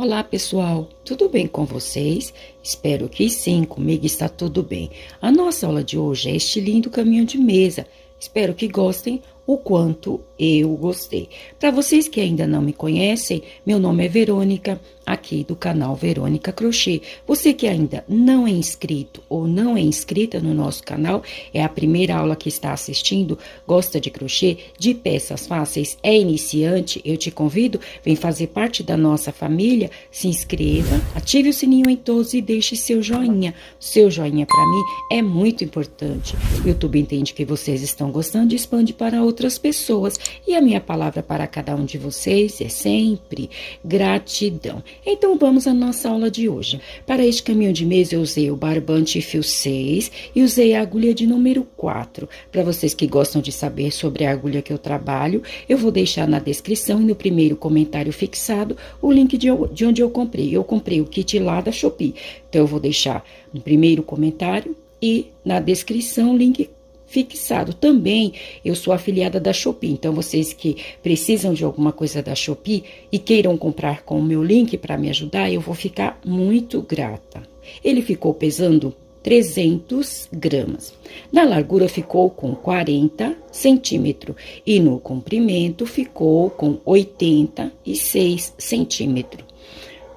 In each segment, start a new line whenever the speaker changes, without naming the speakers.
Olá pessoal, tudo bem com vocês? Espero que sim, comigo está tudo bem. A nossa aula de hoje é este lindo caminho de mesa. Espero que gostem o quanto eu gostei. Para vocês que ainda não me conhecem, meu nome é Verônica, aqui do canal Verônica Crochê. Você que ainda não é inscrito ou não é inscrita no nosso canal, é a primeira aula que está assistindo, gosta de crochê, de peças fáceis, é iniciante, eu te convido, vem fazer parte da nossa família, se inscreva, ative o sininho em todos e deixe seu joinha. Seu joinha para mim é muito importante. O YouTube entende que vocês estão gostando e expande para outras pessoas. E a minha palavra para cada um de vocês é sempre gratidão. Então vamos à nossa aula de hoje. Para este caminho de mesa eu usei o barbante fio 6 e usei a agulha de número 4. Para vocês que gostam de saber sobre a agulha que eu trabalho, eu vou deixar na descrição e no primeiro comentário fixado o link de onde eu comprei. Eu comprei o kit lá da Shopee. Então eu vou deixar no primeiro comentário e na descrição o link fixado. Também eu sou afiliada da Shopee, então vocês que precisam de alguma coisa da Shopee e queiram comprar com o meu link para me ajudar, eu vou ficar muito grata. Ele ficou pesando 300 gramas. Na largura ficou com 40 centímetros e no comprimento ficou com 86 centímetros.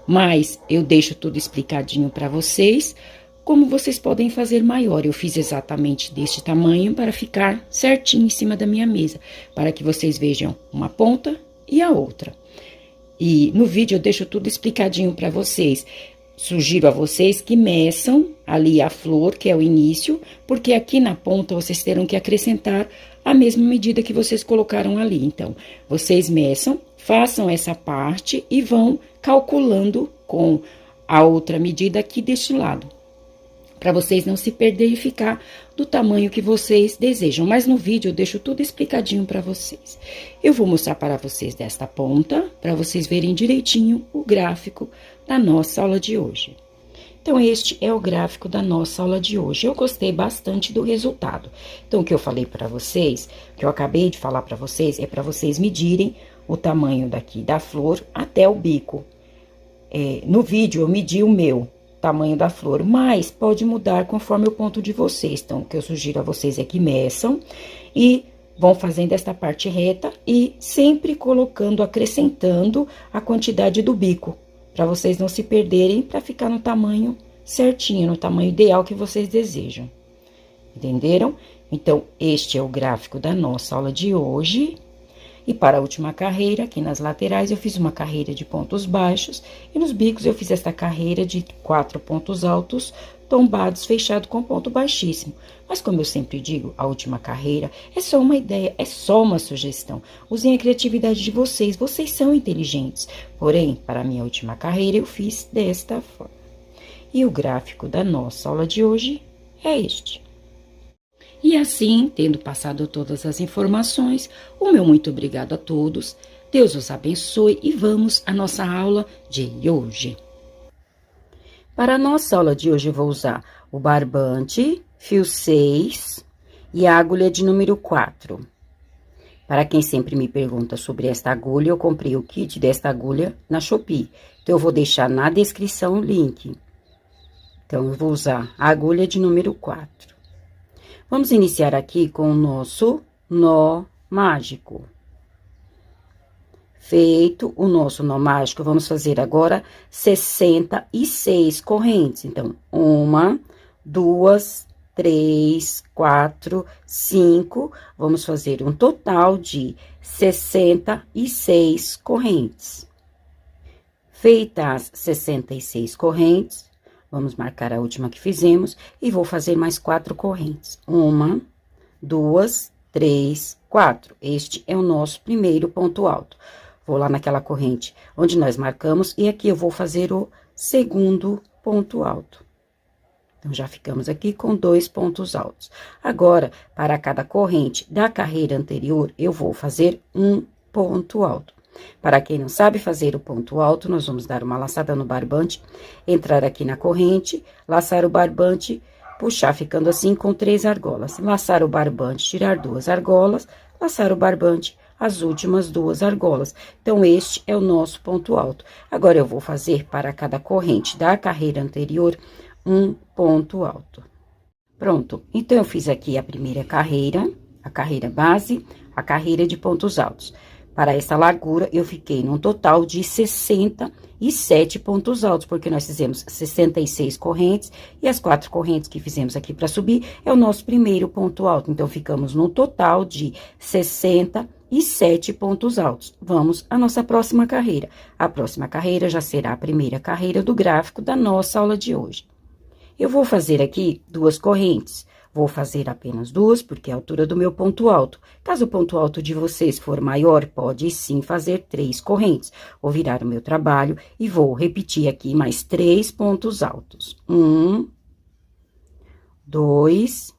Mas eu deixo tudo explicadinho para vocês. Como vocês podem fazer maior, eu fiz exatamente deste tamanho para ficar certinho em cima da minha mesa, para que vocês vejam uma ponta e a outra. E no vídeo eu deixo tudo explicadinho para vocês. Sugiro a vocês que meçam ali a flor, que é o início, porque aqui na ponta vocês terão que acrescentar a mesma medida que vocês colocaram ali. Então, vocês meçam, façam essa parte e vão calculando com a outra medida aqui deste lado, para vocês não se perderem e ficar do tamanho que vocês desejam. Mas no vídeo eu deixo tudo explicadinho para vocês. Eu vou mostrar para vocês desta ponta, para vocês verem direitinho o gráfico da nossa aula de hoje. Então, este é o gráfico da nossa aula de hoje. Eu gostei bastante do resultado. Então, o que eu falei para vocês, o que eu acabei de falar para vocês, é para vocês medirem o tamanho daqui da flor até o bico. No vídeo eu medi o meu tamanho da flor, mas pode mudar conforme o ponto de vocês. Então, o que eu sugiro a vocês é que meçam e vão fazendo esta parte reta e sempre colocando, acrescentando a quantidade do bico, para vocês não se perderem, para ficar no tamanho certinho, no tamanho ideal que vocês desejam. Entenderam? Então, este é o gráfico da nossa aula de hoje. E para a última carreira, aqui nas laterais, eu fiz uma carreira de pontos baixos. E nos bicos, eu fiz esta carreira de 4 pontos altos, tombados, fechado com ponto baixíssimo. Mas, como eu sempre digo, a última carreira é só uma ideia, é só uma sugestão. Usem a criatividade de vocês, vocês são inteligentes. Porém, para a minha última carreira, eu fiz desta forma. E o gráfico da nossa aula de hoje é este. E assim, tendo passado todas as informações, o meu muito obrigado a todos, Deus os abençoe e vamos à nossa aula de hoje. Para a nossa aula de hoje eu vou usar o barbante, fio 6 e a agulha de número 4. Para quem sempre me pergunta sobre esta agulha, eu comprei o kit desta agulha na Shopee, então eu vou deixar na descrição o link. Então, eu vou usar a agulha de número 4. Vamos iniciar aqui com o nosso nó mágico. Feito o nosso nó mágico, vamos fazer agora 66 correntes. Então, 1, 2, 3, 4, 5. Vamos fazer um total de 66 correntes. Feitas as 66 correntes, vamos marcar a última que fizemos e vou fazer mais 4 correntes. 1, 2, 3, 4. Este é o nosso primeiro ponto alto. Vou lá naquela corrente onde nós marcamos e aqui eu vou fazer o segundo ponto alto. Então, já ficamos aqui com 2 pontos altos. Agora, para cada corrente da carreira anterior, eu vou fazer um ponto alto. Para quem não sabe fazer o ponto alto, nós vamos dar uma laçada no barbante, entrar aqui na corrente, laçar o barbante, puxar ficando assim com 3 argolas. Laçar o barbante, tirar 2 argolas, laçar o barbante, as últimas duas argolas. Então, este é o nosso ponto alto. Agora, eu vou fazer para cada corrente da carreira anterior um ponto alto. Pronto, então, eu fiz aqui a primeira carreira, a carreira base, a carreira de pontos altos. Para essa largura, eu fiquei num total de 67 pontos altos, porque nós fizemos 66 correntes, e as 4 correntes que fizemos aqui para subir é o nosso primeiro ponto alto. Então, ficamos num total de 67 pontos altos. Vamos à nossa próxima carreira. A próxima carreira já será a primeira carreira do gráfico da nossa aula de hoje. Eu vou fazer aqui 2 correntes. Vou fazer apenas 2, porque é a altura do meu ponto alto. Caso o ponto alto de vocês for maior, pode sim fazer 3 correntes. Vou virar o meu trabalho e vou repetir aqui mais 3 pontos altos. 1, 2,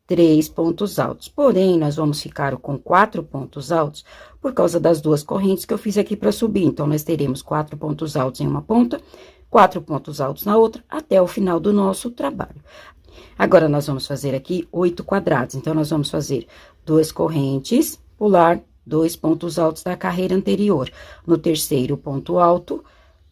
3 pontos altos. Porém, nós vamos ficar com 4 pontos altos por causa das 2 correntes que eu fiz aqui para subir. Então, nós teremos 4 pontos altos em uma ponta, 4 pontos altos na outra, até o final do nosso trabalho. Agora, nós vamos fazer aqui 8 quadrados. Então, nós vamos fazer 2 correntes, pular 2 pontos altos da carreira anterior. No terceiro ponto alto,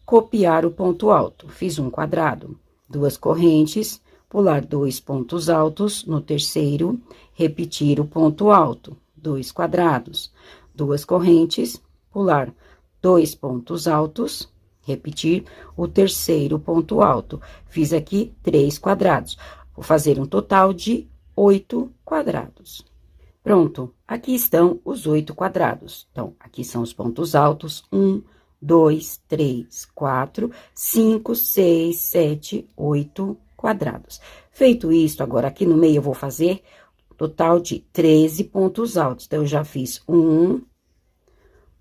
copiar o ponto alto. Fiz um quadrado, 2 correntes, pular 2 pontos altos. No terceiro, repetir o ponto alto, 2 quadrados, 2 correntes, pular 2 pontos altos, repetir o terceiro ponto alto. Fiz aqui 3 quadrados. Vou fazer um total de 8 quadrados. Pronto, aqui estão os 8 quadrados. Então, aqui são os pontos altos: 1, 2, 3, 4, 5, 6, 7, 8 quadrados. Feito isso, agora aqui no meio eu vou fazer total de 13 pontos altos. Então, eu já fiz 1,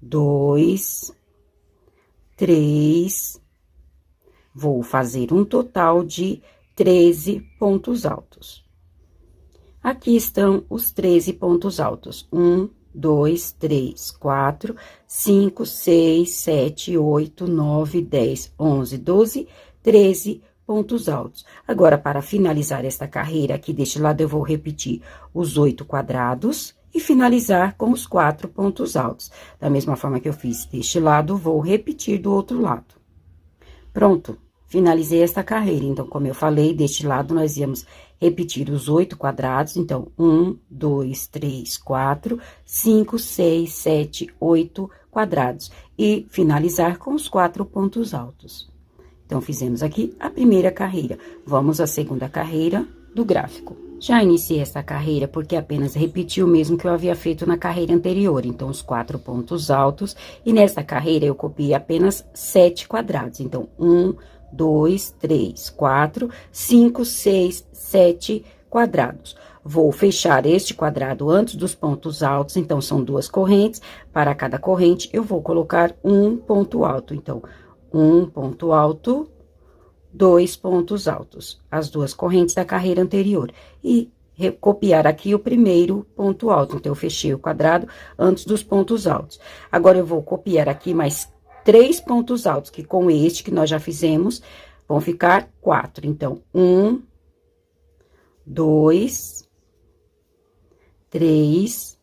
2, 3, vou fazer um total de 13 pontos altos. Aqui estão os 13 pontos altos: 1, 2, 3, 4, 5, 6, 7, 8, 9, 10, 11, 12, 13 pontos altos. Agora, para finalizar esta carreira, aqui deste lado, eu vou repetir os 8 quadrados e finalizar com os 4 pontos altos. Da mesma forma que eu fiz deste lado, vou repetir do outro lado. Pronto, finalizei esta carreira. Então, como eu falei, deste lado nós íamos repetir os 8 quadrados. Então, 1, 2, 3, 4, 5, 6, 7, 8 quadrados. E finalizar com os 4 pontos altos. Então, fizemos aqui a primeira carreira. Vamos à segunda carreira do gráfico. Já iniciei essa carreira porque apenas repeti o mesmo que eu havia feito na carreira anterior. Então, os 4 pontos altos. E nesta carreira, eu copiei apenas 7 quadrados. Então, 1, 2, 3, 4, 5, 6, 7 quadrados. Vou fechar este quadrado antes dos pontos altos. Então, são 2 correntes. Para cada corrente, eu vou colocar um ponto alto. Então, um ponto alto, 2 pontos altos, as 2 correntes da carreira anterior. E copiar aqui o primeiro ponto alto. Então, eu fechei o quadrado antes dos pontos altos. Agora, eu vou copiar aqui mais 3 pontos altos, que com este que nós já fizemos, vão ficar 4. Então, 1, 2, 3,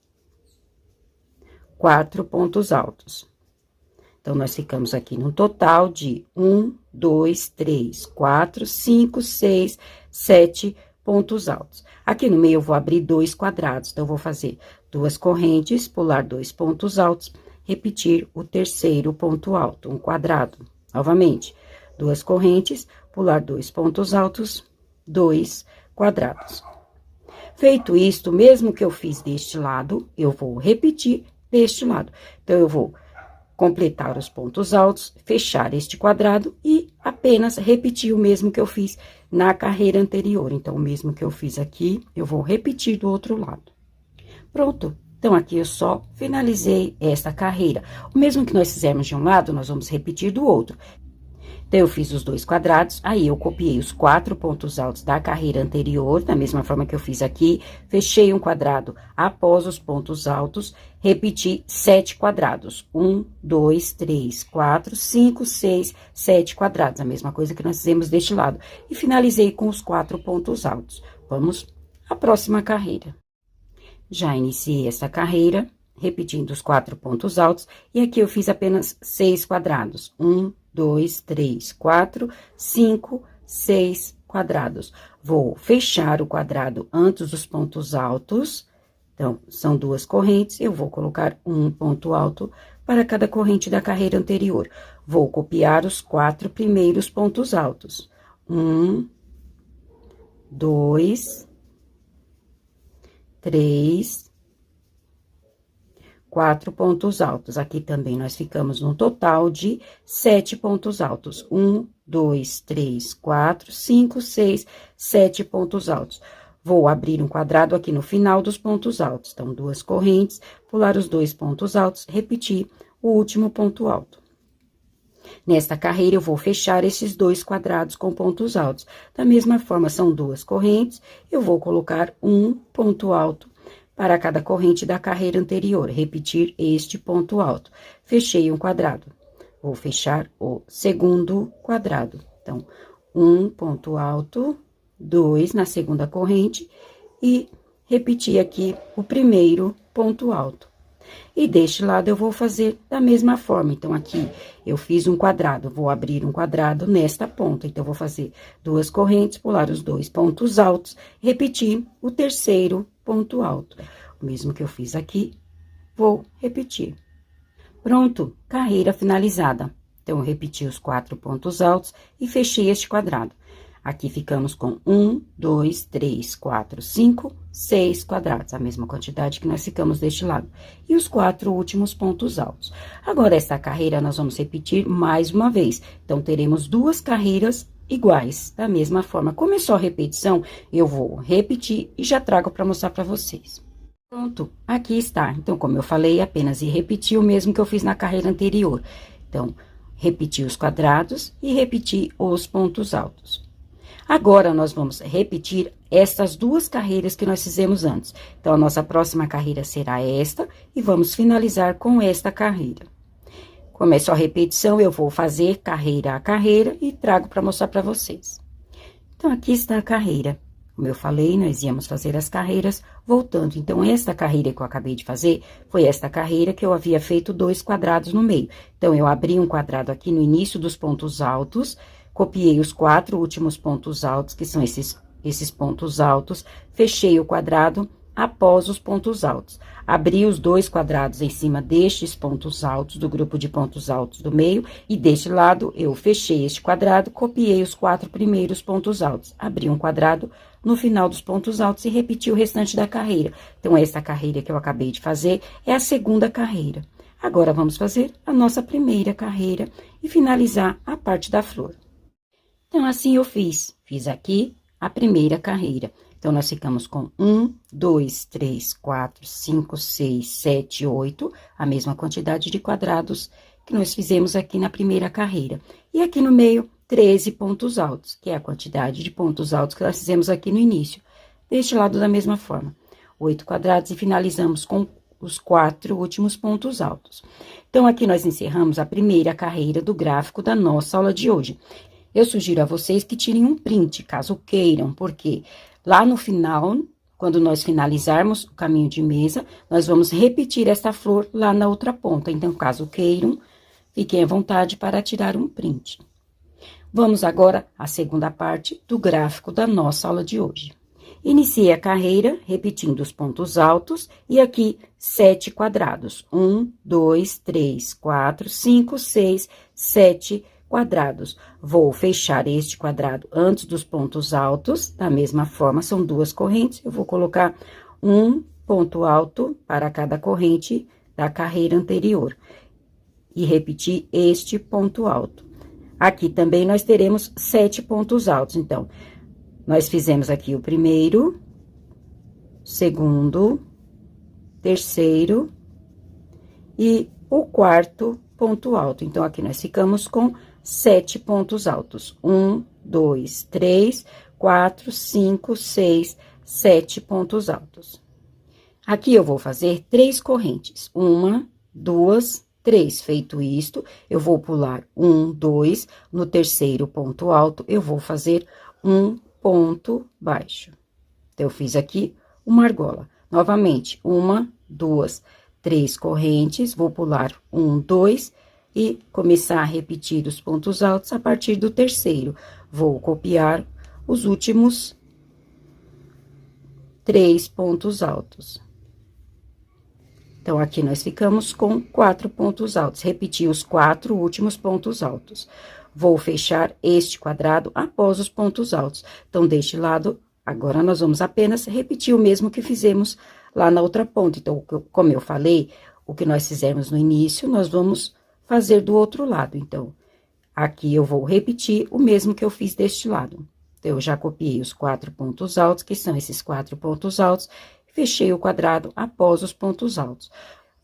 4 pontos altos. Então, nós ficamos aqui num total de 1, 2, 3, 4, 5, 6, 7 pontos altos. Aqui no meio, eu vou abrir 2 quadrados. Então, eu vou fazer 2 correntes, pular 2 pontos altos, repetir o terceiro ponto alto, um quadrado. Novamente, 2 correntes, pular 2 pontos altos, 2 quadrados. Feito isto, mesmo que eu fiz deste lado, eu vou repetir deste lado. Então, eu vou completar os pontos altos, fechar este quadrado e apenas repetir o mesmo que eu fiz na carreira anterior. Então, o mesmo que eu fiz aqui, eu vou repetir do outro lado. Pronto. Então, aqui eu só finalizei esta carreira. O mesmo que nós fizemos de um lado, nós vamos repetir do outro. Então, eu fiz os 2 quadrados, aí eu copiei os 4 pontos altos da carreira anterior, da mesma forma que eu fiz aqui, fechei um quadrado após os pontos altos, repeti 7 quadrados. 1, 2, 3, 4, 5, 6, 7 quadrados, a mesma coisa que nós fizemos deste lado. E finalizei com os 4 pontos altos. Vamos à próxima carreira. Já iniciei essa carreira, repetindo os 4 pontos altos, e aqui eu fiz apenas 6 quadrados. 1, 2, 3, 4, 5, 6 quadrados. Vou fechar o quadrado antes dos pontos altos. Então, são 2 correntes, eu vou colocar um ponto alto para cada corrente da carreira anterior. Vou copiar os 4 primeiros pontos altos. 1, 2, 3, 4 pontos altos. Aqui também nós ficamos num total de 7 pontos altos. 1, 2, 3, 4, 5, 6, 7 pontos altos. Vou abrir um quadrado aqui no final dos pontos altos. Então, 2 correntes, pular os 2 pontos altos, repetir o último ponto alto. Nesta carreira, eu vou fechar esses 2 quadrados com pontos altos. Da mesma forma, são 2 correntes, eu vou colocar um ponto alto para cada corrente da carreira anterior, repetir este ponto alto. Fechei um quadrado, vou fechar o segundo quadrado. Então, um ponto alto, 2 na segunda corrente e repetir aqui o primeiro ponto alto. E deste lado eu vou fazer da mesma forma. Então, aqui eu fiz um quadrado, vou abrir um quadrado nesta ponta. Então, vou fazer 2 correntes, pular os 2 pontos altos, repetir o terceiro ponto alto. O mesmo que eu fiz aqui, vou repetir. Pronto, carreira finalizada. Então, eu repeti os 4 pontos altos e fechei este quadrado. Aqui ficamos com 1, 2, 3, 4, 5, 6 quadrados, a mesma quantidade que nós ficamos deste lado. E os 4 últimos pontos altos. Agora, essa carreira nós vamos repetir mais uma vez. Então, teremos 2 carreiras iguais, da mesma forma. Como é só repetição, eu vou repetir e já trago para mostrar para vocês. Pronto, aqui está. Então, como eu falei, apenas repetir o mesmo que eu fiz na carreira anterior. Então, repetir os quadrados e repetir os pontos altos. Agora, nós vamos repetir essas 2 carreiras que nós fizemos antes. Então, a nossa próxima carreira será esta, e vamos finalizar com esta carreira. Como é só repetição, eu vou fazer carreira a carreira e trago para mostrar para vocês. Então, aqui está a carreira. Como eu falei, nós íamos fazer as carreiras voltando. Então, esta carreira que eu acabei de fazer, foi esta carreira que eu havia feito 2 quadrados no meio. Então, eu abri um quadrado aqui no início dos pontos altos, copiei os 4 últimos pontos altos, que são esses pontos altos, fechei o quadrado após os pontos altos. Abri os 2 quadrados em cima destes pontos altos, do grupo de pontos altos do meio, e deste lado eu fechei este quadrado, copiei os 4 primeiros pontos altos. Abri um quadrado no final dos pontos altos e repeti o restante da carreira. Então, essa carreira que eu acabei de fazer é a segunda carreira. Agora, vamos fazer a nossa primeira carreira e finalizar a parte da flor. Então, assim eu fiz aqui a primeira carreira. Então, nós ficamos com 1, 2, 3, 4, 5, 6, 7, 8, a mesma quantidade de quadrados que nós fizemos aqui na primeira carreira. E aqui no meio, 13 pontos altos, que é a quantidade de pontos altos que nós fizemos aqui no início. Deste lado, da mesma forma, 8 quadrados e finalizamos com os 4 últimos pontos altos. Então, aqui nós encerramos a primeira carreira do gráfico da nossa aula de hoje. Eu sugiro a vocês que tirem um print, caso queiram, porque lá no final, quando nós finalizarmos o caminho de mesa, nós vamos repetir esta flor lá na outra ponta. Então, caso queiram, fiquem à vontade para tirar um print. Vamos agora à segunda parte do gráfico da nossa aula de hoje. Iniciei a carreira repetindo os pontos altos e aqui 7 quadrados. 1, 2, 3, 4, 5, 6, 7 quadrados. Vou fechar este quadrado antes dos pontos altos, da mesma forma, são 2 correntes, eu vou colocar um ponto alto para cada corrente da carreira anterior. E repetir este ponto alto. Aqui também nós teremos 7 pontos altos, então, nós fizemos aqui o primeiro, segundo, terceiro e o quarto ponto alto. Então, aqui nós ficamos com 7 pontos altos. 1, 2, 3, 4, 5, 6, 7 pontos altos. Aqui eu vou fazer 3 correntes. 1, 2, 3. Feito isto, eu vou pular 1, 2. No terceiro ponto alto, eu vou fazer um ponto baixo. Então, eu fiz aqui uma argola. Novamente, uma, duas, três correntes, vou pular um, dois e começar a repetir os pontos altos a partir do terceiro. Vou copiar os últimos 3 pontos altos. Então, aqui nós ficamos com 4 pontos altos. Repetir os 4 últimos pontos altos. Vou fechar este quadrado após os pontos altos. Então, deste lado, agora nós vamos apenas repetir o mesmo que fizemos lá na outra ponta. Então, como eu falei, o que nós fizemos no início, nós vamos fazer do outro lado. Então, aqui eu vou repetir o mesmo que eu fiz deste lado. Então, eu já copiei os 4 pontos altos, que são esses 4 pontos altos, fechei o quadrado após os pontos altos.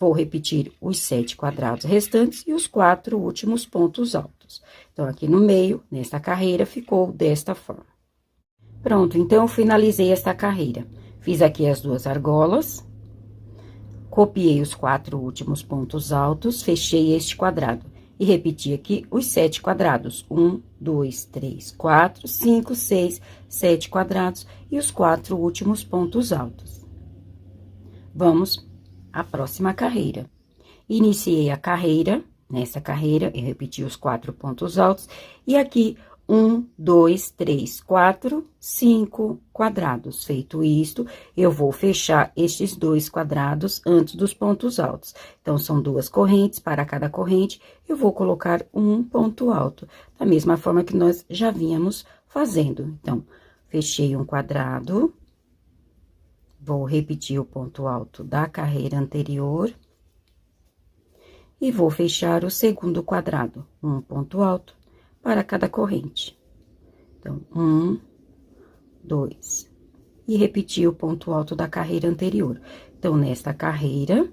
Vou repetir os 7 quadrados restantes e os 4 últimos pontos altos. Então, aqui no meio, nesta carreira, ficou desta forma. Pronto, então, eu finalizei esta carreira. Fiz aqui as 2 argolas, copiei os 4 últimos pontos altos, fechei este quadrado. E repeti aqui os 7 quadrados. 1, 2, 3, 4, 5, 6, 7 quadrados e os 4 últimos pontos altos. Vamos à próxima carreira. Iniciei a carreira, nessa carreira, eu repeti os 4 pontos altos, e aqui, 1, 2, 3, 4, 5 quadrados. Feito isto, eu vou fechar estes 2 quadrados antes dos pontos altos. Então, são 2 correntes, para cada corrente, eu vou colocar um ponto alto, da mesma forma que nós já vínhamos fazendo. Então, fechei um quadrado, vou repetir o ponto alto da carreira anterior. E vou fechar o segundo quadrado, um ponto alto para cada corrente. Então, 1, 2, e repetir o ponto alto da carreira anterior. Então, nesta carreira,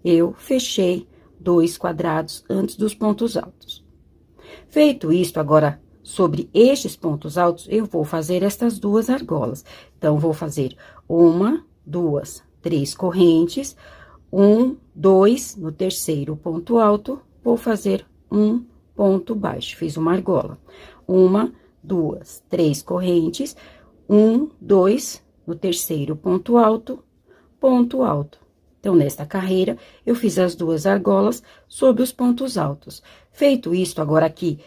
eu fechei 2 quadrados antes dos pontos altos. Feito isto, agora, sobre estes pontos altos, eu vou fazer estas 2 argolas. Então, vou fazer 1, 2, 3 correntes, 1, 2, no terceiro ponto alto, vou fazer um ponto baixo, fiz uma argola. 1, 2, 3 correntes, 1, 2, no terceiro ponto alto, ponto alto. Então, nesta carreira, eu fiz as 2 argolas sobre os pontos altos. Feito isto, agora aqui,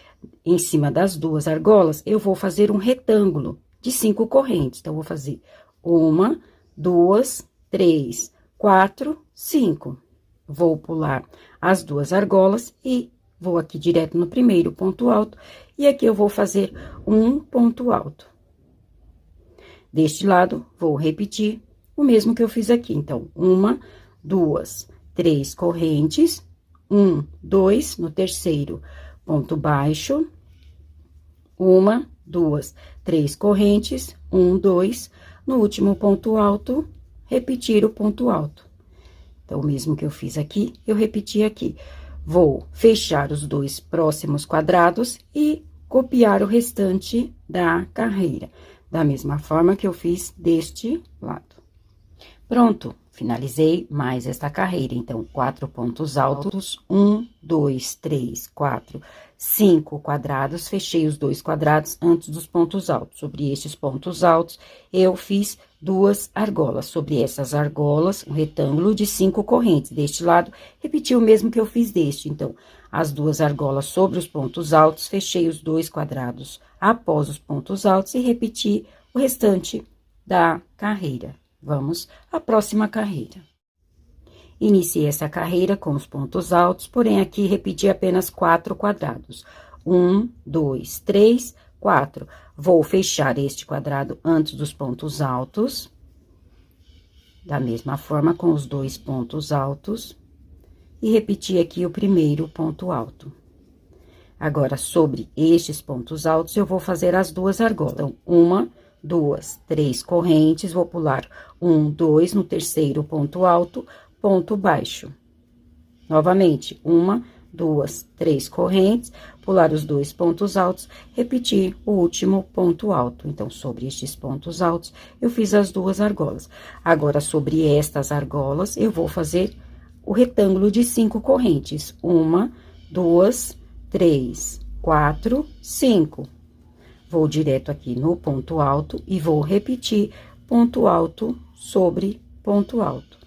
em cima das 2 argolas, eu vou fazer um retângulo de 5 correntes. Então, vou fazer 1, 2, 3, 4, 5. Vou pular as 2 argolas e vou aqui direto no primeiro ponto alto, e aqui eu vou fazer um ponto alto. Deste lado, vou repetir o mesmo que eu fiz aqui. Então, 1, 2, 3 correntes, 1, 2, no terceiro ponto baixo, 1, 2, 3 correntes, 1, 2, no último ponto alto, repetir o ponto alto. Então, o mesmo que eu fiz aqui, eu repeti aqui. Vou fechar os 2 próximos quadrados e copiar o restante da carreira, da mesma forma que eu fiz deste lado. Pronto, finalizei mais esta carreira. Então, 4 pontos altos, 1, 2, 3, 4, 5 quadrados, fechei os 2 quadrados antes dos pontos altos. Sobre estes pontos altos, eu fiz 2 argolas. Sobre essas argolas, um retângulo de 5 correntes. Deste lado, repeti o mesmo que eu fiz deste. Então, as 2 argolas sobre os pontos altos, fechei os 2 quadrados após os pontos altos e repeti o restante da carreira. Vamos à próxima carreira. Iniciei essa carreira com os pontos altos, porém, aqui repeti apenas 4 quadrados. 1, 2, 3, 4. Vou fechar este quadrado antes dos pontos altos. Da mesma forma, com os 2 pontos altos. E repetir aqui o primeiro ponto alto. Agora, sobre estes pontos altos, eu vou fazer as 2 argolas. Então, 1, 2, 3 correntes, vou pular 1, 2 no terceiro ponto alto, ponto baixo. Novamente, 1, 2, 3 correntes, pular os 2 pontos altos, repetir o último ponto alto. Então, sobre estes pontos altos, eu fiz as 2 argolas. Agora, sobre estas argolas, eu vou fazer o retângulo de 5 correntes. 1, 2, 3, 4, 5. Vou direto aqui no ponto alto e vou repetir ponto alto sobre ponto alto.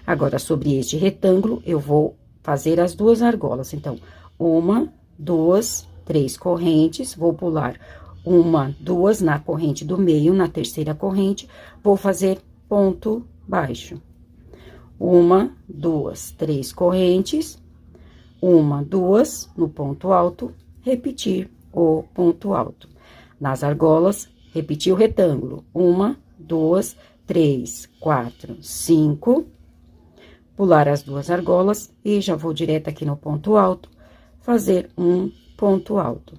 Agora, sobre este retângulo, eu vou fazer as duas argolas. Então, 1, 2, 3 correntes, vou pular 1, 2 na corrente do meio, na terceira corrente, vou fazer ponto baixo. 1, 2, 3 correntes, 1, 2 no ponto alto, repetir o ponto alto. Nas argolas, repetir o retângulo. 1, 2, 3, 4, 5. Pular as duas argolas e já vou direto aqui no ponto alto, fazer um ponto alto.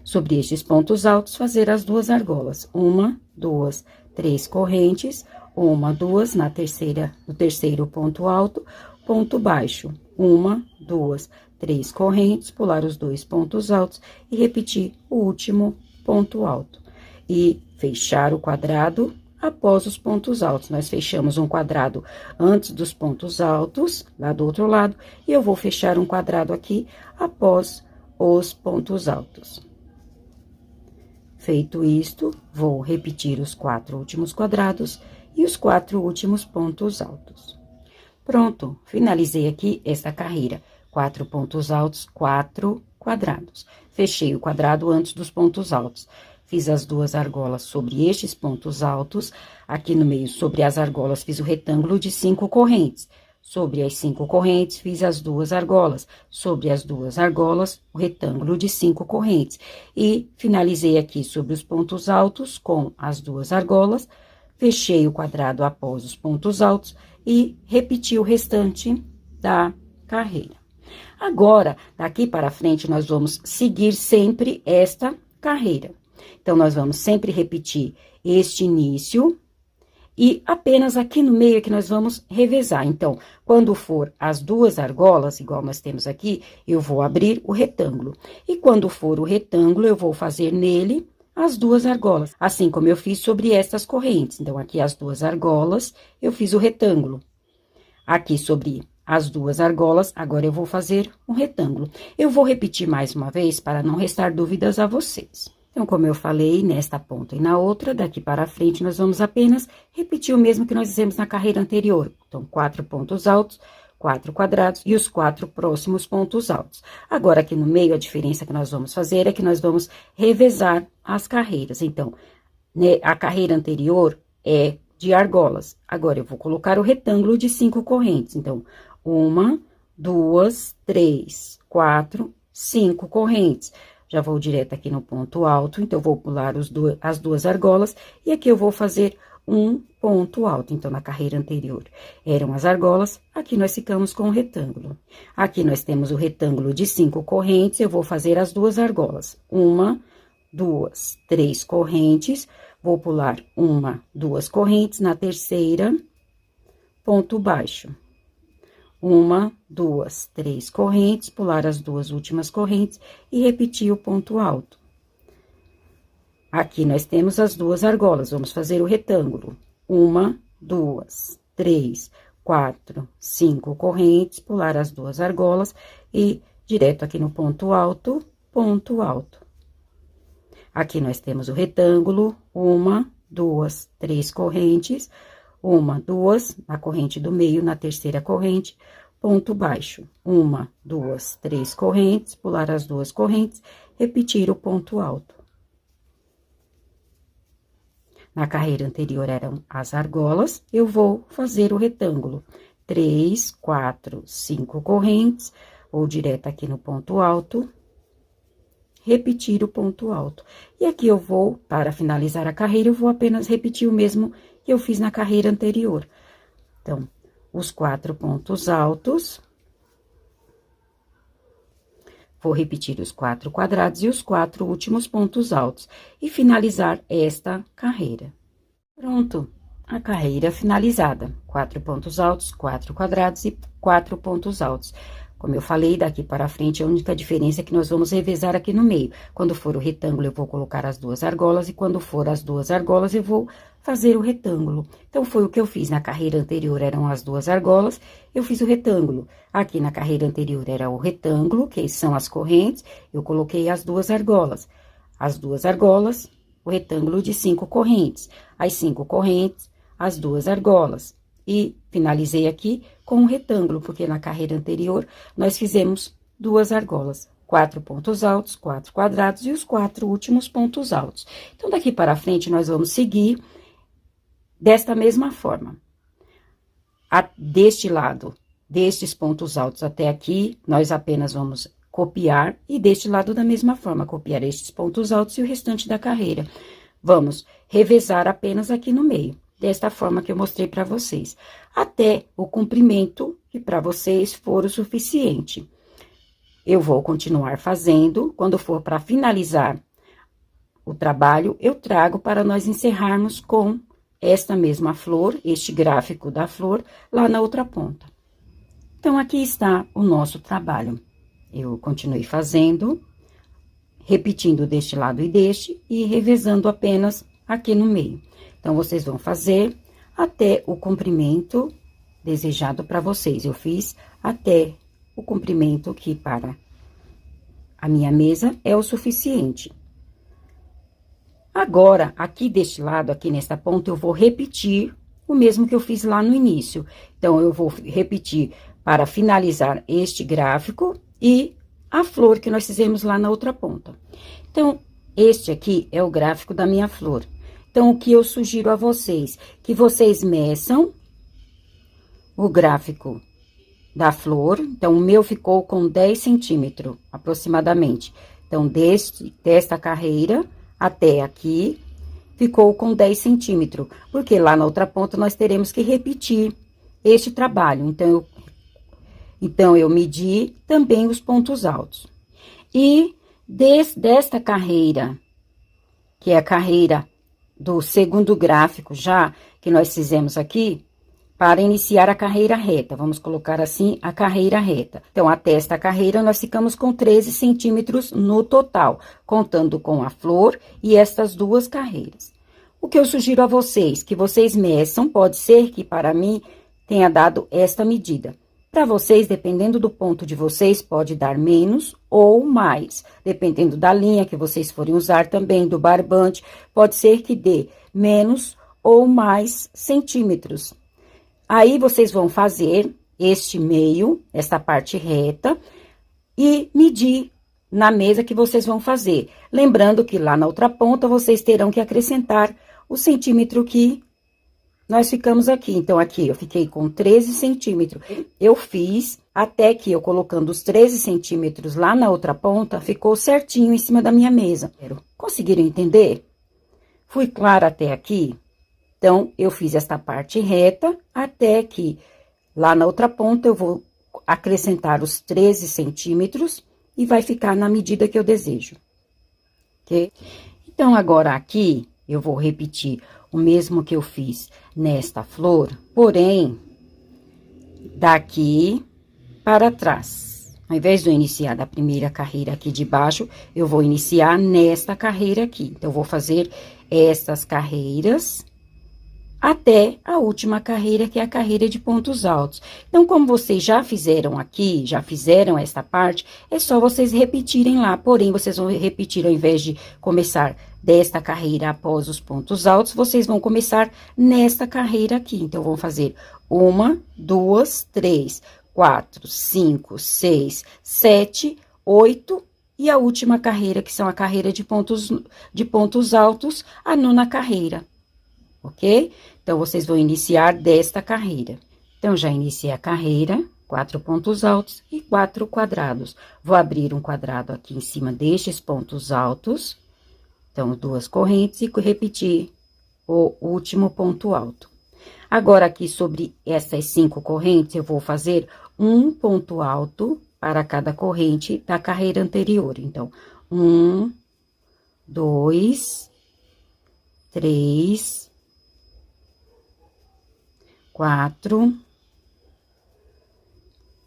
Sobre estes pontos altos, fazer as duas argolas. 1, 2, 3 correntes, 1, 2 na terceira, no terceiro ponto alto, ponto baixo. 1, 2, 3 correntes, pular os dois pontos altos e repetir o último ponto alto. E fechar o quadrado após os pontos altos. Nós fechamos um quadrado antes dos pontos altos, lá do outro lado, e eu vou fechar um quadrado aqui após os pontos altos. Feito isto, vou repetir os 4 últimos quadrados e os 4 últimos pontos altos. Pronto, finalizei aqui esta carreira. 4 pontos altos, 4 quadrados. Fechei o quadrado antes dos pontos altos. Fiz as duas argolas sobre estes pontos altos. Aqui no meio, sobre as argolas, fiz o retângulo de 5 correntes. Sobre as 5 correntes, fiz as duas argolas. Sobre as duas argolas, o retângulo de 5 correntes. E finalizei aqui sobre os pontos altos com as duas argolas. Fechei o quadrado após os pontos altos e repeti o restante da carreira. Agora, daqui para frente, nós vamos seguir sempre esta carreira. Então, nós vamos sempre repetir este início e apenas aqui no meio é que nós vamos revezar. Então, quando for as duas argolas, igual nós temos aqui, eu vou abrir o retângulo. E quando for o retângulo, eu vou fazer nele as duas argolas, assim como eu fiz sobre estas correntes. Então, aqui as duas argolas, eu fiz o retângulo. Aqui sobre as duas argolas, agora eu vou fazer um retângulo. Eu vou repetir mais uma vez para não restar dúvidas a vocês. Então, como eu falei, nesta ponta e na outra, daqui para frente, nós vamos apenas repetir o mesmo que nós fizemos na carreira anterior. Então, 4 pontos altos, 4 quadrados e os 4 próximos pontos altos. Agora, aqui no meio, a diferença que nós vamos fazer é que nós vamos revezar as carreiras. Então, né, a carreira anterior é de argolas. Agora, eu vou colocar o retângulo de 5 correntes. Então, 1, 2, 3, 4, 5 correntes. Já vou direto aqui no ponto alto, então, eu vou pular as duas argolas, e aqui eu vou fazer um ponto alto. Então, na carreira anterior eram as argolas, aqui nós ficamos com o retângulo. Aqui nós temos o retângulo de 5 correntes, eu vou fazer as duas argolas. 1, 2, 3 correntes, vou pular 1, 2 correntes, na terceira, ponto baixo. 1, 2, 3 correntes, pular as duas últimas correntes e repetir o ponto alto. Aqui nós temos as duas argolas, vamos fazer o retângulo. 1, 2, 3, 4, 5 correntes, pular as duas argolas e direto aqui no ponto alto, ponto alto. Aqui nós temos o retângulo, 1, 2, 3 correntes, 1, 2, na corrente do meio, na terceira corrente, ponto baixo. 1, 2, 3 correntes, pular as duas correntes, repetir o ponto alto. Na carreira anterior eram as argolas, eu vou fazer o retângulo. 3, 4, 5 correntes, vou direto aqui no ponto alto, repetir o ponto alto. E aqui eu vou, para finalizar a carreira, eu vou apenas repetir o mesmo que eu fiz na carreira anterior. Então, os 4 pontos altos, vou repetir os 4 quadrados e os 4 últimos pontos altos e finalizar esta carreira. Pronto, a carreira finalizada. 4 pontos altos, 4 quadrados e 4 pontos altos. Como eu falei, daqui para frente, a única diferença é que nós vamos revezar aqui no meio. Quando for o retângulo, eu vou colocar as duas argolas, e quando for as duas argolas, eu vou fazer o retângulo. Então, foi o que eu fiz na carreira anterior, eram as duas argolas, eu fiz o retângulo. Aqui na carreira anterior era o retângulo, que são as correntes, eu coloquei as duas argolas. As duas argolas, o retângulo de 5 correntes. As 5 correntes, as 2 argolas. E finalizei aqui com um retângulo, porque na carreira anterior nós fizemos 2 argolas. 4 pontos altos, 4 quadrados e os 4 últimos pontos altos. Então, daqui para frente, nós vamos seguir desta mesma forma. Deste lado, destes pontos altos até aqui, nós apenas vamos copiar, e deste lado da mesma forma, copiar estes pontos altos e o restante da carreira. Vamos revezar apenas aqui no meio, desta forma que eu mostrei para vocês, até o comprimento que para vocês for o suficiente. Eu vou continuar fazendo, quando for para finalizar o trabalho, eu trago para nós encerrarmos com esta mesma flor, este gráfico da flor, lá na outra ponta. Então, aqui está o nosso trabalho. Eu continuei fazendo, repetindo deste lado e deste, e revezando apenas aqui no meio. Então, vocês vão fazer até o comprimento desejado para vocês. Eu fiz até o comprimento que para a minha mesa é o suficiente. Agora, aqui deste lado, aqui nesta ponta, eu vou repetir o mesmo que eu fiz lá no início. Então, eu vou repetir para finalizar este gráfico e a flor que nós fizemos lá na outra ponta. Então, este aqui é o gráfico da minha flor. Então, o que eu sugiro a vocês? Que vocês meçam o gráfico da flor. Então, o meu ficou com 10 centímetros, aproximadamente. Então, desta carreira até aqui, ficou com 10 centímetros. Porque lá na outra ponta, nós teremos que repetir este trabalho. Então, eu medi também os pontos altos. E desta carreira, que é a carreira do segundo gráfico já, que nós fizemos aqui, para iniciar a carreira reta, vamos colocar assim, a carreira reta. Então, até esta carreira, nós ficamos com 13 centímetros no total, contando com a flor e estas 2 carreiras. O que eu sugiro a vocês, que vocês meçam, pode ser que para mim tenha dado esta medida. Para vocês, dependendo do ponto de vocês, pode dar menos ou mais. Dependendo da linha que vocês forem usar também, do barbante, pode ser que dê menos ou mais centímetros. Aí, vocês vão fazer este meio, esta parte reta, e medir na mesa que vocês vão fazer. Lembrando que lá na outra ponta, vocês terão que acrescentar o centímetro que nós ficamos aqui. Então, aqui eu fiquei com 13 centímetros. Eu fiz até que eu colocando os 13 centímetros lá na outra ponta, ficou certinho em cima da minha mesa. Conseguiram entender? Fui clara até aqui? Então, eu fiz esta parte reta até que lá na outra ponta eu vou acrescentar os 13 centímetros e vai ficar na medida que eu desejo, ok? Então, agora aqui eu vou repetir o mesmo que eu fiz nesta flor, porém, daqui para trás. Ao invés de eu iniciar da primeira carreira aqui de baixo, eu vou iniciar nesta carreira aqui. Então, eu vou fazer estas carreiras até a última carreira, que é a carreira de pontos altos. Então, como vocês já fizeram aqui, já fizeram esta parte, é só vocês repetirem lá. Porém, vocês vão repetir, ao invés de começar desta carreira após os pontos altos, vocês vão começar nesta carreira aqui. Então, vão fazer 1, 2, 3, 4, 5, 6, 7, 8... E a última carreira, que são a carreira de pontos altos, a 9ª carreira, ok? Então, vocês vão iniciar desta carreira. Então, já iniciei a carreira, 4 pontos altos e 4 quadrados. Vou abrir um quadrado aqui em cima destes pontos altos. Então, 2 correntes e repetir o último ponto alto. Agora, aqui sobre essas 5 correntes, eu vou fazer um ponto alto para cada corrente da carreira anterior. Então, 1, 2, 3, 4,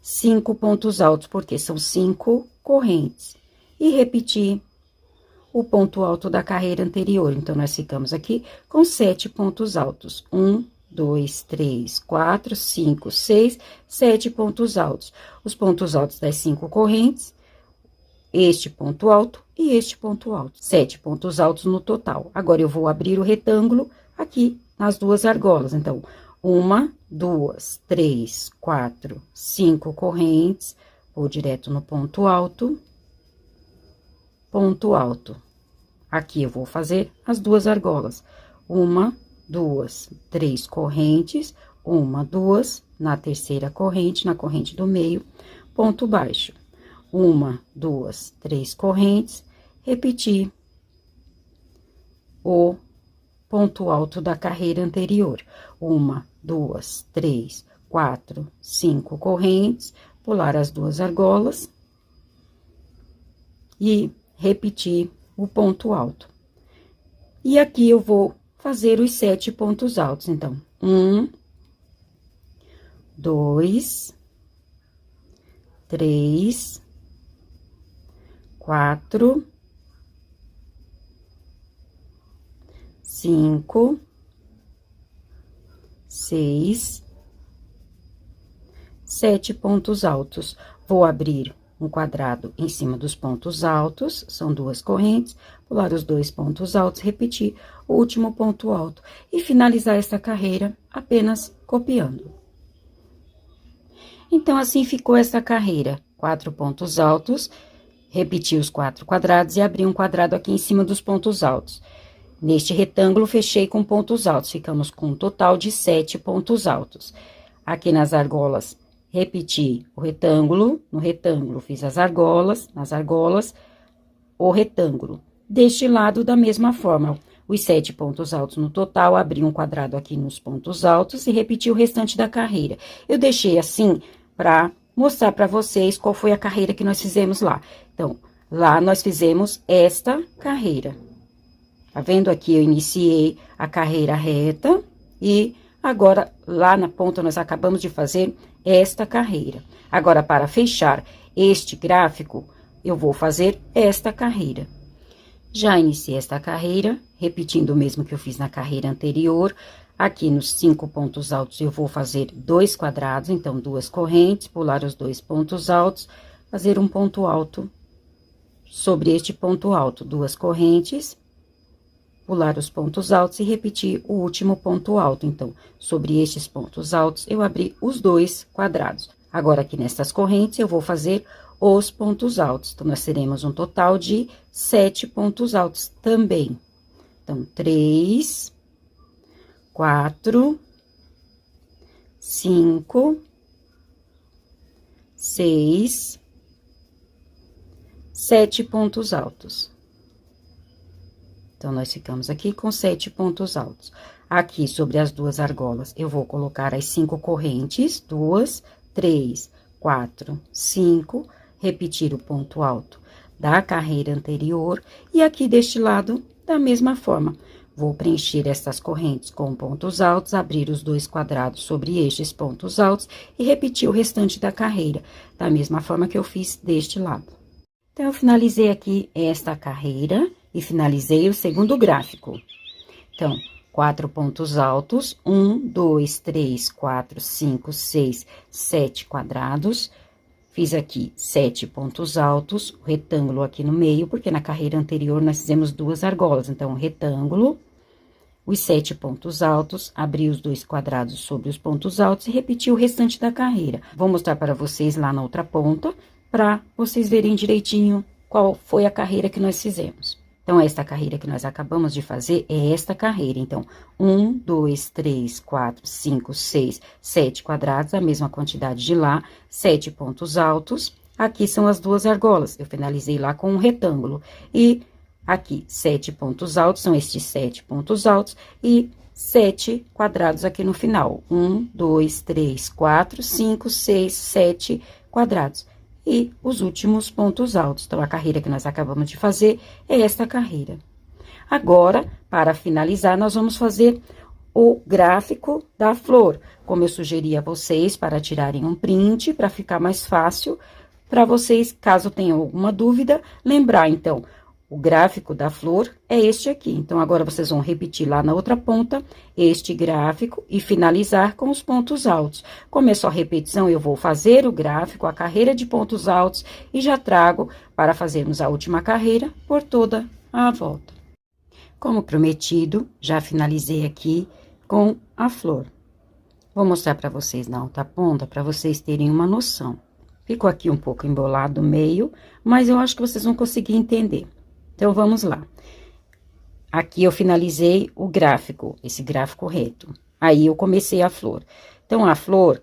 5 pontos altos, porque são 5 correntes. E repetir o ponto alto da carreira anterior. Então, nós ficamos aqui com 7 pontos altos. 1, 2, 3, 4, 5, 6, 7 pontos altos. Os pontos altos das 5 correntes, este ponto alto e este ponto alto. 7 pontos altos no total. Agora, eu vou abrir o retângulo aqui nas duas argolas. Então, 1, 2, 3, 4, 5 correntes. Vou direto no ponto alto. Ponto alto. Aqui eu vou fazer as duas argolas. 1, 2, 3 correntes. 1, 2, na terceira corrente, na corrente do meio, ponto baixo. 1, 2, 3 correntes, repetir o ponto alto da carreira anterior. 1, 2, 3, 4, 5 correntes, pular as duas argolas e repetir o ponto alto. E aqui eu vou fazer os 7 pontos altos. Então, 1, 2, 3, 4, 5, 6, 7 pontos altos. Vou abrir um quadrado em cima dos pontos altos, são duas correntes, pular os 2 pontos altos, repetir o último ponto alto e finalizar essa carreira apenas copiando. Então, assim ficou essa carreira, 4 pontos altos, repeti os 4 quadrados e abri um quadrado aqui em cima dos pontos altos. Neste retângulo, fechei com pontos altos, ficamos com um total de 7 pontos altos. Aqui nas argolas, repeti o retângulo, no retângulo fiz as argolas, nas argolas, o retângulo. Deste lado, da mesma forma, os 7 pontos altos no total, abri um quadrado aqui nos pontos altos e repeti o restante da carreira. Eu deixei assim para mostrar para vocês qual foi a carreira que nós fizemos lá. Então, lá nós fizemos esta carreira. Tá vendo? Aqui eu iniciei a carreira reta e agora, lá na ponta, nós acabamos de fazer esta carreira. Agora, para fechar este gráfico, eu vou fazer esta carreira. Já iniciei esta carreira, repetindo o mesmo que eu fiz na carreira anterior. Aqui nos 5 pontos altos, eu vou fazer 2 quadrados, então, 2 correntes, pular os 2 pontos altos, fazer um ponto alto sobre este ponto alto, 2 correntes, pular os pontos altos e repetir o último ponto alto. Então, sobre estes pontos altos, eu abri os 2 quadrados. Agora, aqui nestas correntes, eu vou fazer os pontos altos. Então, nós teremos um total de 7 pontos altos também. Então, 3, 4, 5, 6, 7 pontos altos. Então, nós ficamos aqui com 7 pontos altos. Aqui, sobre as duas argolas, eu vou colocar as 5 correntes, 2, 3, 4, 5, repetir o ponto alto da carreira anterior. E aqui, deste lado, da mesma forma, vou preencher essas correntes com pontos altos, abrir os 2 quadrados sobre estes pontos altos e repetir o restante da carreira, da mesma forma que eu fiz deste lado. Então, eu finalizei aqui esta carreira e finalizei o segundo gráfico. Então, 4 pontos altos, 1, 2, 3, 4, 5, 6, 7 quadrados. Fiz aqui 7 pontos altos, o retângulo aqui no meio, porque na carreira anterior nós fizemos 2 argolas. Então, retângulo, os 7 pontos altos, abri os 2 quadrados sobre os pontos altos e repeti o restante da carreira. Vou mostrar para vocês lá na outra ponta, para vocês verem direitinho qual foi a carreira que nós fizemos. Então, esta carreira que nós acabamos de fazer é esta carreira. Então, 1, 2, 3, 4, 5, 6, 7 quadrados, a mesma quantidade de lá, 7 pontos altos. Aqui são as duas argolas, eu finalizei lá com um retângulo. E aqui, 7 pontos altos, são estes 7 pontos altos e 7 quadrados aqui no final. 1, 2, 3, 4, 5, 6, 7 quadrados. E os últimos pontos altos. Então, a carreira que nós acabamos de fazer é esta carreira. Agora, para finalizar, nós vamos fazer o gráfico da flor, como eu sugeri a vocês, para tirarem um print, para ficar mais fácil, para vocês, caso tenham alguma dúvida, lembrar, então, O gráfico da flor é este aqui. Então, agora, vocês vão repetir lá na outra ponta este gráfico e finalizar com os pontos altos. Como é só repetição, eu vou fazer o gráfico, a carreira de pontos altos e já trago para fazermos a última carreira por toda a volta. Como prometido, já finalizei aqui com a flor. Vou mostrar para vocês na outra ponta, para vocês terem uma noção. Ficou aqui um pouco embolado o meio, mas eu acho que vocês vão conseguir entender. Então, vamos lá. Aqui eu finalizei o gráfico, esse gráfico reto. Aí, eu comecei a flor. Então, a flor,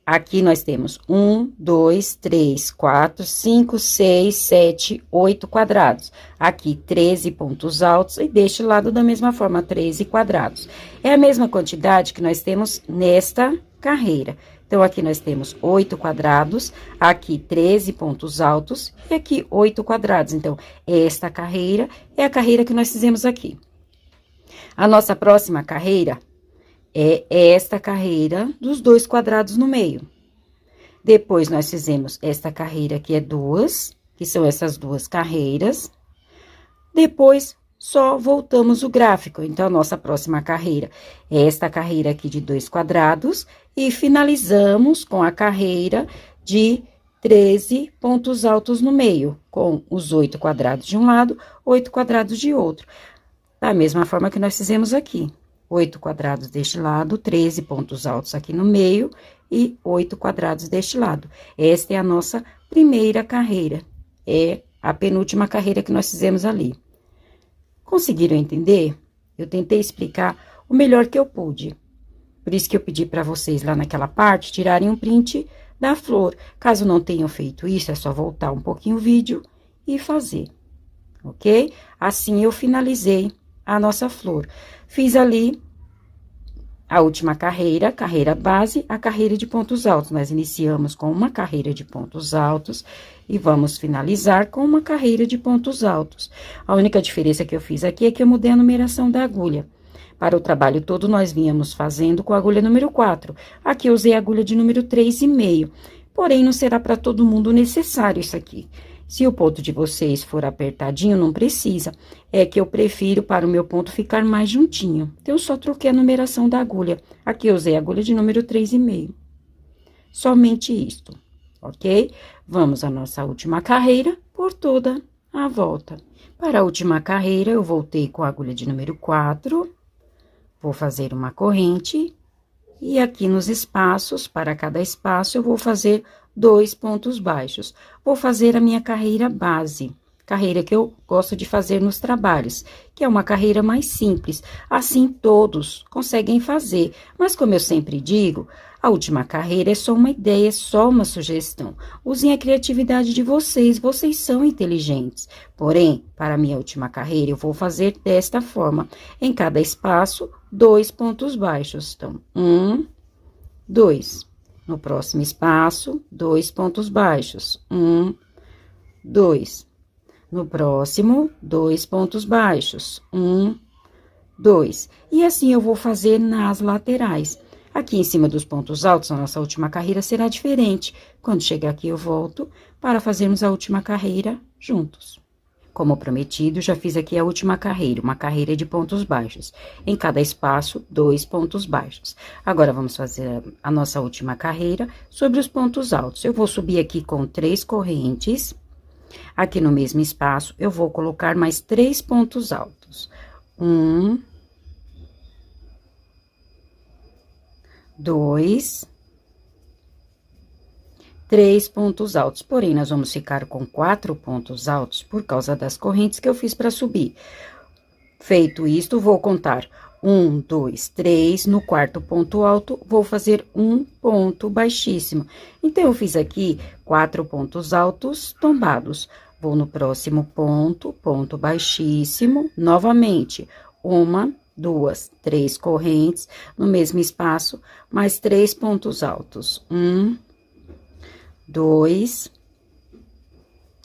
aqui nós temos 1, 2, 3, 4, 5, 6, 7, 8 quadrados. Aqui, 13 pontos altos e deste lado da mesma forma, 13 quadrados. É a mesma quantidade que nós temos nesta carreira. Então, aqui nós temos 8 quadrados, aqui 13 pontos altos e aqui 8 quadrados. Então, esta carreira é a carreira que nós fizemos aqui. A nossa próxima carreira é esta carreira dos 2 quadrados no meio. Depois, nós fizemos esta carreira que é 2, que são essas 2 carreiras. Depois, só voltamos o gráfico. Então, a nossa próxima carreira é esta carreira aqui de 2 quadrados e finalizamos com a carreira de 13 pontos altos no meio, com os 8 quadrados de um lado, 8 quadrados de outro. Da mesma forma que nós fizemos aqui. 8 quadrados deste lado, 13 pontos altos aqui no meio e 8 quadrados deste lado. Esta é a nossa primeira carreira. É a penúltima carreira que nós fizemos ali. Conseguiram entender? Eu tentei explicar o melhor que eu pude. Por isso que eu pedi para vocês lá naquela parte tirarem um print da flor. Caso não tenham feito isso, é só voltar um pouquinho o vídeo e fazer, ok? Assim eu finalizei a nossa flor. Fiz ali a última carreira, carreira base, a carreira de pontos altos. Nós iniciamos com uma carreira de pontos altos e vamos finalizar com uma carreira de pontos altos. A única diferença que eu fiz aqui é que eu mudei a numeração da agulha. Para o trabalho todo, nós vínhamos fazendo com a agulha número 4. Aqui eu usei a agulha de número 3,5. Porém, não será para todo mundo necessário isso aqui. Se o ponto de vocês for apertadinho, não precisa. É que eu prefiro para o meu ponto ficar mais juntinho. Então, eu só troquei a numeração da agulha. Aqui eu usei a agulha de número 3,5. Somente isto, ok? Vamos à nossa última carreira por toda a volta. Para a última carreira, eu voltei com a agulha de número 4. Vou fazer uma corrente. E aqui nos espaços, para cada espaço, eu vou fazer 2 pontos baixos. Vou fazer a minha carreira base, carreira que eu gosto de fazer nos trabalhos, que é uma carreira mais simples. Assim, todos conseguem fazer. Mas, como eu sempre digo, a última carreira é só uma ideia, é só uma sugestão. Usem a criatividade de vocês, vocês são inteligentes. Porém, para a minha última carreira, eu vou fazer desta forma. Em cada espaço, 2 pontos baixos. Então, 1, 2. No próximo espaço, 2 pontos baixos. 1, 2. No próximo, 2 pontos baixos. 1, 2. E assim eu vou fazer nas laterais. Aqui em cima dos pontos altos, a nossa última carreira será diferente. Quando chegar aqui, eu volto para fazermos a última carreira juntos. Como prometido, já fiz aqui a última carreira, uma carreira de pontos baixos. Em cada espaço, 2 pontos baixos. Agora, vamos fazer a nossa última carreira sobre os pontos altos. Eu vou subir aqui com 3 correntes. Aqui no mesmo espaço, eu vou colocar mais 3 pontos altos. 1, 2, 3 pontos altos. Porém, nós vamos ficar com 4 pontos altos por causa das correntes que eu fiz para subir. Feito isto, vou contar 1, 2, 3. No quarto ponto alto, vou fazer um ponto baixíssimo. Então, eu fiz aqui 4 pontos altos tombados. Vou no próximo ponto, ponto baixíssimo, novamente, 1, 2, 3 correntes, no mesmo espaço, mais 3 pontos altos. 1, 2,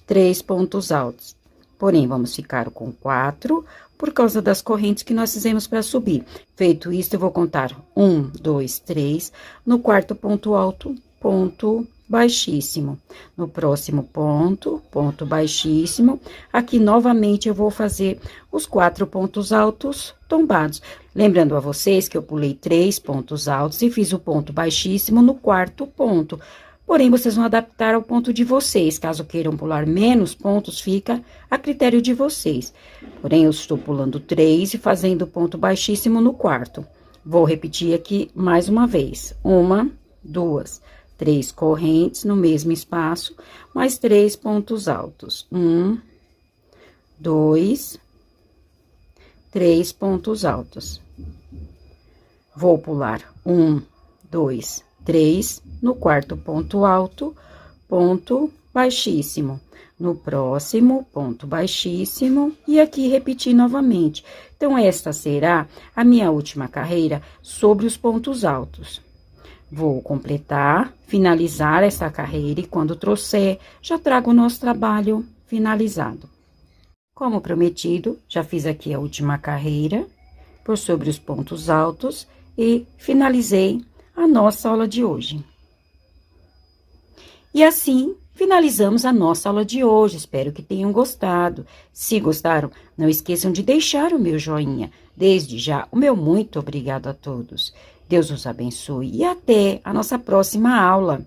3 pontos altos. Porém, vamos ficar com 4, por causa das correntes que nós fizemos para subir. Feito isso, eu vou contar 1, 2, 3, no quarto ponto alto, ponto baixíssimo. No próximo ponto, ponto baixíssimo. Aqui, novamente, eu vou fazer os 4 pontos altos tombados. Lembrando a vocês que eu pulei 3 pontos altos e fiz o ponto baixíssimo no 4º ponto. Porém, vocês vão adaptar ao ponto de vocês. Caso queiram pular menos pontos, fica a critério de vocês. Porém, eu estou pulando 3 e fazendo ponto baixíssimo no 4º. Vou repetir aqui mais uma vez. 1, 2, 3 correntes no mesmo espaço, mais 3 pontos altos. 1, 2, 3 pontos altos. Vou pular 1, 2, 3, no 4º ponto alto, ponto baixíssimo. No próximo, ponto baixíssimo, e aqui repetir novamente. Então, esta será a minha última carreira sobre os pontos altos. Vou completar, finalizar essa carreira e quando trouxer, já trago o nosso trabalho finalizado. Como prometido, já fiz aqui a última carreira por sobre os pontos altos e finalizei a nossa aula de hoje. E assim, finalizamos a nossa aula de hoje. Espero que tenham gostado. Se gostaram, não esqueçam de deixar o meu joinha. Desde já, o meu muito obrigado a todos. Deus os abençoe e até a nossa próxima aula.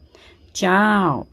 Tchau!